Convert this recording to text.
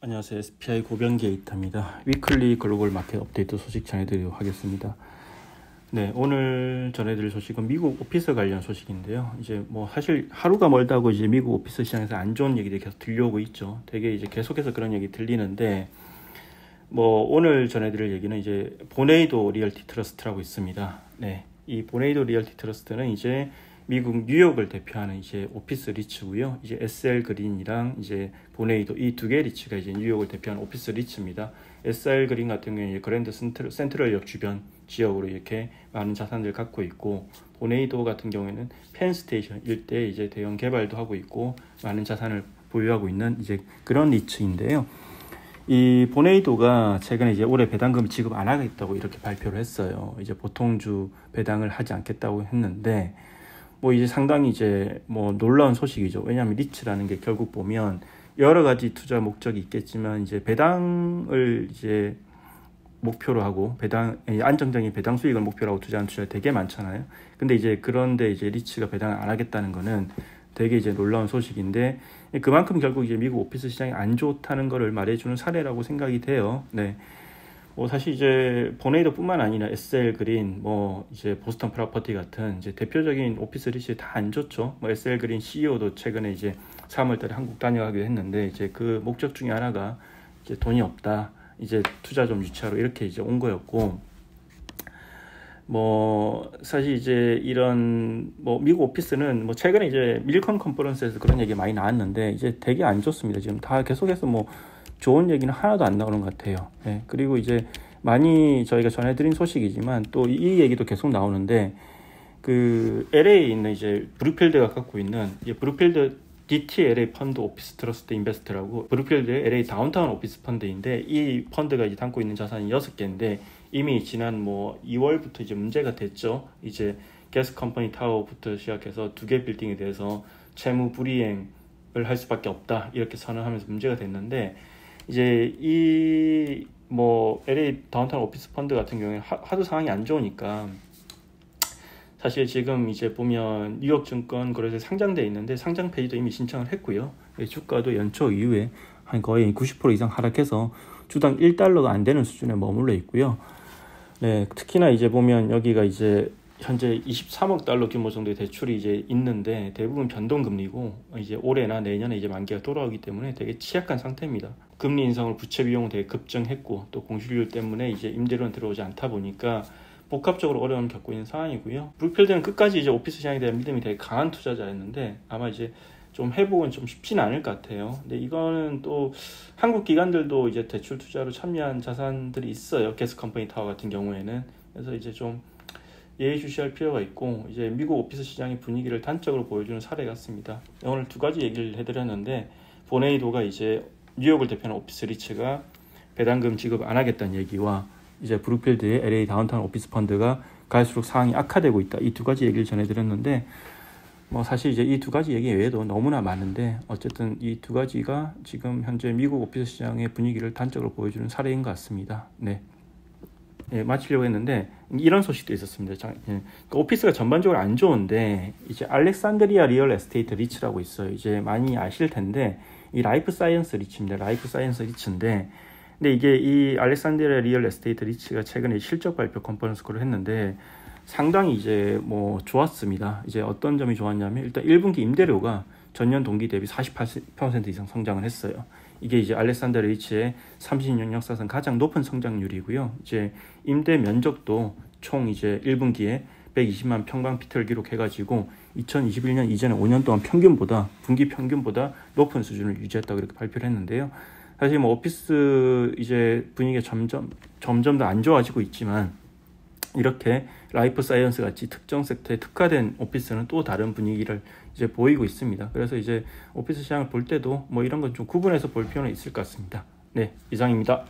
안녕하세요. SPI 고변게이터입니다. 위클리 글로벌 마켓 업데이트 소식 전해드리도록 하겠습니다. 네, 오늘 전해드릴 소식은 미국 오피스 관련 소식인데요. 이제 뭐 사실 하루가 멀다고 이제 미국 오피스 시장에서 안 좋은 얘기들이 계속 들려오고 있죠. 되게 이제 계속해서 그런 얘기 들리는데, 뭐 오늘 전해드릴 얘기는 이제 보네이도 리얼티 트러스트라고 있습니다. 네, 이 보네이도 리얼티 트러스트는 이제 미국 뉴욕을 대표하는 이제 오피스 리츠고요. 이제 SL 그린이랑 이제 보네이도 이 두 개 리츠가 이제 뉴욕을 대표하는 오피스 리츠입니다. SL 그린 같은 경우에 그랜드 센트럴역 주변 지역으로 이렇게 많은 자산들을 갖고 있고, 보네이도 같은 경우에는 펜 스테이션 일대에 이제 대형 개발도 하고 있고 많은 자산을 보유하고 있는 이제 그런 리츠인데요. 이 보네이도가 최근에 이제 올해 배당금 지급 안 하겠다고 이렇게 발표를 했어요. 이제 보통주 배당을 하지 않겠다고 했는데, 뭐 이제 상당히 이제 뭐 놀라운 소식이죠. 왜냐하면 리츠라는 게 결국 보면 여러 가지 투자 목적이 있겠지만 이제 배당을 이제 목표로 하고 안정적인 배당 수익을 목표로 하고 투자하는 투자가 되게 많잖아요. 근데 이제 그런데 이제 리츠가 배당을 안 하겠다는 거는 되게 이제 놀라운 소식인데, 그만큼 결국 이제 미국 오피스 시장이 안 좋다는 거를 말해주는 사례라고 생각이 돼요. 네. 뭐 사실 이제 보네이도뿐만 아니라 SL 그린, 뭐 이제 보스턴 프로퍼티 같은 이제 대표적인 오피스 리츠 다 안 좋죠. 뭐 SL 그린 CEO도 최근에 이제 3월달에 한국 다녀가기도 했는데, 이제 그 목적 중에 하나가 이제 돈이 없다, 이제 투자 좀 유치하러 이렇게 이제 온 거였고, 뭐 사실 이제 이런 뭐 미국 오피스는 뭐 최근에 이제 밀컨 컨퍼런스에서 그런 얘기 많이 나왔는데 이제 되게 안 좋습니다. 지금 다 계속해서 뭐 좋은 얘기는 하나도 안 나오는 것 같아요. 네, 그리고 이제 많이 저희가 전해드린 소식이지만 또 이 얘기도 계속 나오는데, 그 LA에 있는 이제 브룩필드가 갖고 있는 이제 브룩필드 DTLA 펀드 오피스 트러스트 인베스트라고, 브룩필드의 LA 다운타운 오피스 펀드인데, 이 펀드가 이제 담고 있는 자산이 6개인데 이미 지난 뭐 2월부터 이제 문제가 됐죠. 이제 게스 컴퍼니 타워부터 시작해서 2개 빌딩에 대해서 채무 불이행을 할 수밖에 없다 이렇게 선언하면서 문제가 됐는데, 이제 이 뭐 LA 다운타운 오피스 펀드 같은 경우에 하도 상황이 안 좋으니까 사실 지금 이제 보면 뉴욕 증권 거래소에 상장돼 있는데 상장 폐지도 이미 신청을 했고요. 주가도 연초 이후에 한 거의 90% 이상 하락해서 주당 1달러가 안 되는 수준에 머물러 있고요. 네, 특히나 이제 보면 여기가 이제 현재 23억 달러 규모 정도의 대출이 이제 있는데 대부분 변동금리고, 이제 올해나 내년에 이제 만기가 돌아오기 때문에 되게 취약한 상태입니다. 금리 인상으로 부채 비용은 되게 급증했고, 또 공실률 때문에 이제 임대료는 들어오지 않다 보니까 복합적으로 어려움을 겪고 있는 상황이고요. 브룩필드는 끝까지 이제 오피스 시장에 대한 믿음이 되게 강한 투자자였는데 아마 이제 좀 회복은 좀 쉽지는 않을 것 같아요. 근데 이거는 또 한국 기관들도 이제 대출 투자로 참여한 자산들이 있어요. 게스 컴퍼니 타워 같은 경우에는. 그래서 이제 좀 예의주시할 필요가 있고, 이제 미국 오피스 시장의 분위기를 단적으로 보여주는 사례 같습니다. 오늘 두 가지 얘기를 해드렸는데, 보네이도가 이제 뉴욕을 대표하는 오피스 리츠가 배당금 지급 안 하겠다는 얘기와 이제 브룩필드의 LA 다운타운 오피스 펀드가 갈수록 상황이 악화되고 있다, 이 두 가지 얘기를 전해드렸는데, 뭐 사실 이제 이 두 가지 얘기 외에도 너무나 많은데, 어쨌든 이 두 가지가 지금 현재 미국 오피스 시장의 분위기를 단적으로 보여주는 사례인 것 같습니다. 네. 예, 마치려고 했는데 이런 소식도 있었습니다. 오피스가 전반적으로 안 좋은데 이제 알렉산드리아 리얼 에스테이트 리츠라고 있어요. 이제 많이 아실 텐데 이 라이프 사이언스 리츠입니다. 라이프 사이언스 리츠인데, 근데 이게 이 알렉산드리아 리얼 에스테이트 리츠가 최근에 실적 발표 컨퍼런스콜을 했는데 상당히 이제 뭐 좋았습니다. 이제 어떤 점이 좋았냐면, 일단 1분기 임대료가 전년 동기 대비 48% 이상 성장을 했어요. 이게 이제 알렉산드리아 리츠의 30년 역사상 가장 높은 성장률이고요. 이제 임대 면적도 총 이제 1분기에 120만 평방피트를 기록해가지고 2021년 이전에 5년 동안 분기 평균보다 높은 수준을 유지했다고 이렇게 발표를 했는데요. 사실 뭐 오피스 이제 분위기가 점점 더 안 좋아지고 있지만, 이렇게 라이프 사이언스 같이 특정 섹터에 특화된 오피스는 또 다른 분위기를 이제 보이고 있습니다. 그래서 이제 오피스 시장을 볼 때도 뭐 이런 건 좀 구분해서 볼 필요는 있을 것 같습니다. 네, 이상입니다.